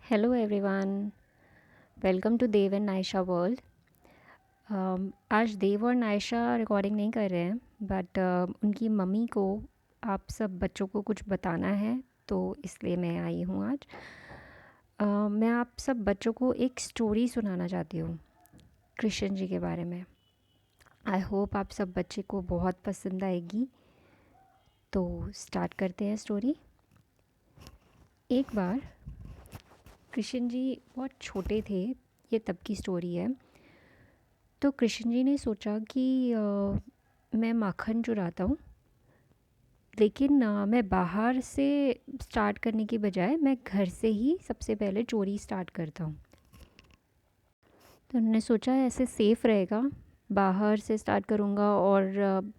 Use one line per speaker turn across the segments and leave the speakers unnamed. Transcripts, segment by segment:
Hello everyone. Welcome to Dev and Naisha world. आज देव और Naisha recording नहीं कर रहे हैं बट उनकी मम्मी को आप सब बच्चों को कुछ बताना है, तो इसलिए मैं आई हूँ आज। मैं आप सब बच्चों को एक स्टोरी सुनाना चाहती हूँ कृष्ण जी के बारे में। आई होप आप सब बच्चे को बहुत पसंद आएगी। तो स्टार्ट करते हैं स्टोरी। एक बार कृष्ण जी बहुत छोटे थे, ये तब की स्टोरी है। तो कृष्ण जी ने सोचा कि मैं माखन चुराता हूँ, लेकिन मैं बाहर से स्टार्ट करने की बजाय मैं घर से ही सबसे पहले चोरी स्टार्ट करता हूँ। तो उन्होंने सोचा ऐसे सेफ़ रहेगा, बाहर से स्टार्ट करूँगा और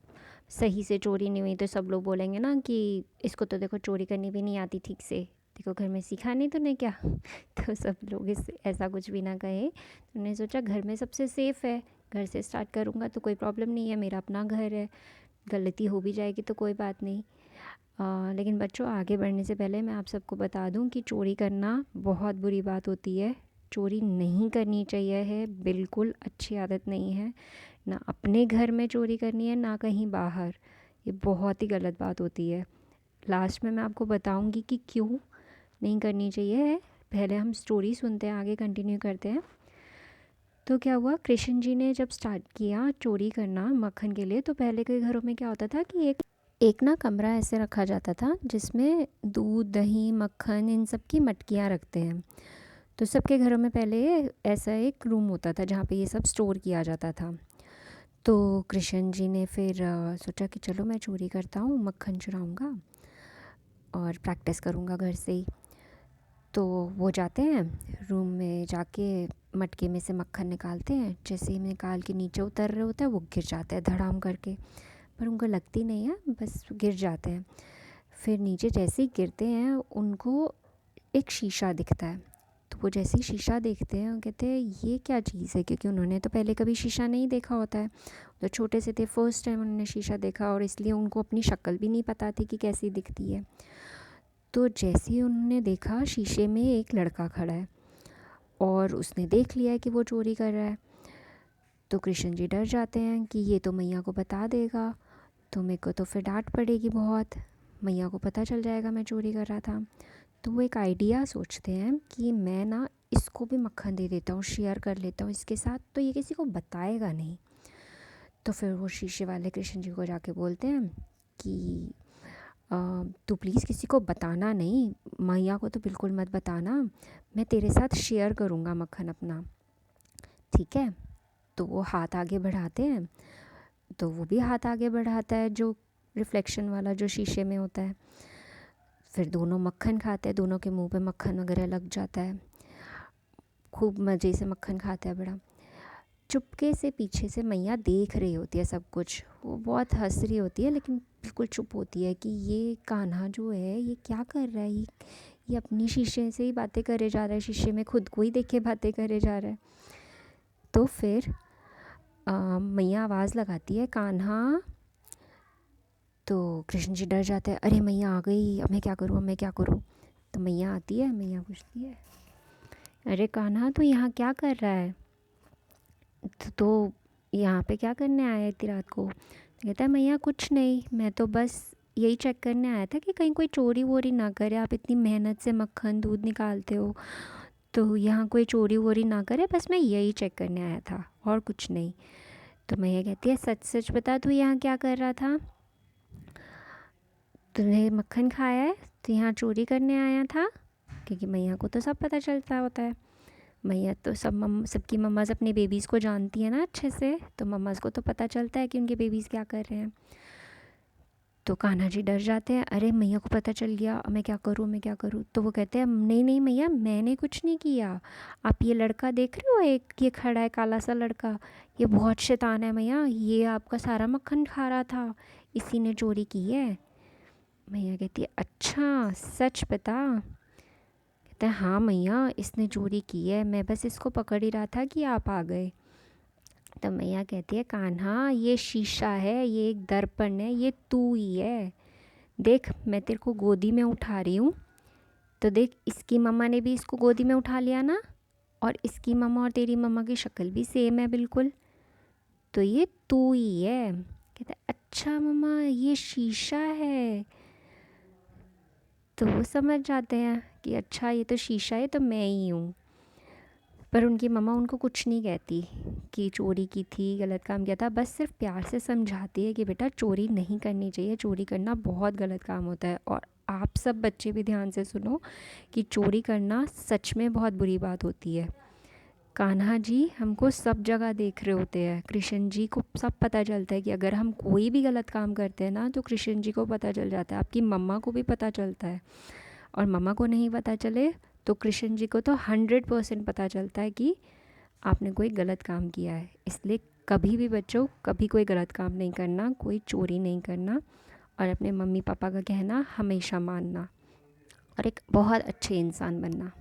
सही से चोरी नहीं हुई तो सब लोग बोलेंगे ना कि इसको तो देखो चोरी करनी भी नहीं आती ठीक से, देखो घर में सीखा नहीं तूने क्या। तो सब लोग इस ऐसा कुछ भी ना कहे, तो उन्होंने सोचा घर में सबसे सेफ़ है, घर से स्टार्ट करूँगा तो कोई प्रॉब्लम नहीं है, मेरा अपना घर है, गलती हो भी जाएगी तो कोई बात नहीं। लेकिन बच्चों, आगे बढ़ने से पहले मैं आप सबको बता दूं कि चोरी करना बहुत बुरी बात होती है। चोरी नहीं करनी चाहिए है, बिल्कुल अच्छी आदत नहीं है। ना अपने घर में चोरी करनी है ना कहीं बाहर, ये बहुत ही गलत बात होती है। लास्ट में मैं आपको बताऊंगी कि क्यों नहीं करनी चाहिए। पहले हम स्टोरी सुनते हैं, आगे कंटिन्यू करते हैं। तो क्या हुआ, कृष्ण जी ने जब स्टार्ट किया चोरी करना मक्खन के लिए, तो पहले के घरों में क्या होता था कि एक एक ना कमरा ऐसे रखा जाता था जिसमें दूध दही मक्खन इन सब की मटकियाँ रखते हैं। तो सबके घरों में पहले ऐसा एक रूम होता था जहाँ पे ये सब स्टोर किया जाता था। तो कृष्ण जी ने फिर सोचा कि चलो मैं चोरी करता हूँ, मक्खन चुराऊँगा और प्रैक्टिस करूँगा घर से ही। तो वो जाते हैं रूम में, जाके मटके में से मक्खन निकालते हैं। जैसे ही निकाल के नीचे उतर रहे होते हैं वो गिर जाते हैं धड़ाम करके, पर उनको लगती नहीं है, बस गिर जाते हैं। फिर नीचे जैसे ही गिरते हैं उनको एक शीशा दिखता है। तो वो जैसे ही शीशा देखते हैं वो कहते हैं ये क्या चीज़ है, क्योंकि उन्होंने तो पहले कभी शीशा नहीं देखा होता है। तो छोटे से थे, फर्स्ट टाइम उन्होंने शीशा देखा और इसलिए उनको अपनी शक्ल भी नहीं पता थी कि कैसी दिखती है। तो जैसे ही उन्होंने देखा शीशे में एक लड़का खड़ा है और उसने देख लिया है कि वो चोरी कर रहा है। तो कृष्ण जी डर जाते हैं कि ये तो मैया को बता देगा, तो मेरे को तो फिर डांट पड़ेगी बहुत, मैया को पता चल जाएगा मैं चोरी कर रहा था। तो वो एक आइडिया सोचते हैं कि मैं ना इसको भी मक्खन दे देता हूँ, शेयर कर लेता हूँ इसके साथ, तो ये किसी को बताएगा नहीं। तो फिर वो शीशे वाले कृष्ण जी को जाके बोलते हैं कि तू प्लीज़ किसी को बताना नहीं, मैया को तो बिल्कुल मत बताना, मैं तेरे साथ शेयर करूँगा मक्खन अपना, ठीक है। तो वो हाथ आगे बढ़ाते हैं, तो वो भी हाथ आगे बढ़ाता है जो रिफ्लेक्शन वाला जो शीशे में होता है। फिर दोनों मक्खन खाते हैं, दोनों के मुंह पे मक्खन वगैरह लग जाता है, खूब मज़े से मक्खन खाते हैं बड़ा। चुपके से पीछे से मैया देख रही होती है सब कुछ, वो बहुत हंस रही होती है लेकिन बिल्कुल चुप होती है कि ये कान्हा जो है ये क्या कर रहा है, ये अपनी शीशे से ही बातें करे जा रहा है, शीशे में खुद को ही देखे बातें करे जा रहा है। तो फिर मैया आवाज़ लगाती है कान्हा। तो कृष्ण जी डर जाते हैं, अरे मैया आ गई, अब मैं क्या करूँ, अब मैं क्या करूँ। तो मैया आती है, मैया पूछती है, अरे कान्हा तू यहाँ क्या कर रहा है, तो यहाँ पे क्या करने आया है इतनी रात को। तो कहता है मैया कुछ नहीं, मैं तो बस यही चेक करने आया था कि कहीं कोई चोरी वोरी ना करे, आप इतनी मेहनत से मक्खन दूध निकालते हो तो यहाँ कोई चोरी वोरी ना करे, बस मैं यही चेक करने आया था और कुछ नहीं। तो मैया कहती है सच सच बता तू यहाँ क्या कर रहा था, तूने मक्खन खाया है तो यहाँ चोरी करने आया था, क्योंकि मैया को तो सब पता चलता होता है। मैया तो सबकी मम्माज़ अपने बेबीज़ को जानती है ना अच्छे से, तो मम्माज़ को तो पता चलता है कि उनके बेबीज़ क्या कर रहे हैं। तो कान्हा जी डर जाते हैं, अरे मैया को पता चल गया, अब मैं क्या करूँ, मैं क्या करूँ। तो वो कहते हैं नहीं नहीं मैया मैंने कुछ नहीं किया, आप ये लड़का देख रहे हो, एक ये खड़ा है काला सा लड़का, ये बहुत शैतान है मैया, ये आपका सारा मक्खन खा रहा था, इसी ने चोरी की है। मैया कहती है अच्छा सच बता। कहता है हाँ मैया इसने चोरी की है, मैं बस इसको पकड़ ही रहा था कि आप आ गए। तो मैया कहती है कान्हा ये शीशा है, ये एक दर्पण है, ये तू ही है, देख मैं तेरे को गोदी में उठा रही हूँ, तो देख, इसकी मम्मा ने भी इसको गोदी में उठा लिया ना, और इसकी मम्मा और तेरी मम्मा की शक्ल भी सेम है बिल्कुल, तो ये तू ही है। कहता है अच्छा मम्मा ये शीशा है। तो वो समझ जाते हैं कि अच्छा ये तो शीशा है, तो मैं ही हूँ। पर उनकी मम्मा उनको कुछ नहीं कहती कि चोरी की थी, गलत काम किया था, बस सिर्फ प्यार से समझाती है कि बेटा चोरी नहीं करनी चाहिए, चोरी करना बहुत गलत काम होता है। और आप सब बच्चे भी ध्यान से सुनो कि चोरी करना सच में बहुत बुरी बात होती है। कान्हा जी हमको सब जगह देख रहे होते हैं, कृष्ण जी को सब पता चलता है कि अगर हम कोई भी गलत काम करते हैं ना, तो कृष्ण जी को पता चल जाता है, आपकी मम्मा को भी पता चलता है। और मम्मा को नहीं पता चले तो कृष्ण जी को तो 100% पता चलता है कि आपने कोई गलत काम किया है। इसलिए कभी भी बच्चों, कभी कोई गलत काम नहीं करना, कोई चोरी नहीं करना, और अपने मम्मी पापा का कहना हमेशा मानना, और एक बहुत अच्छे इंसान बनना।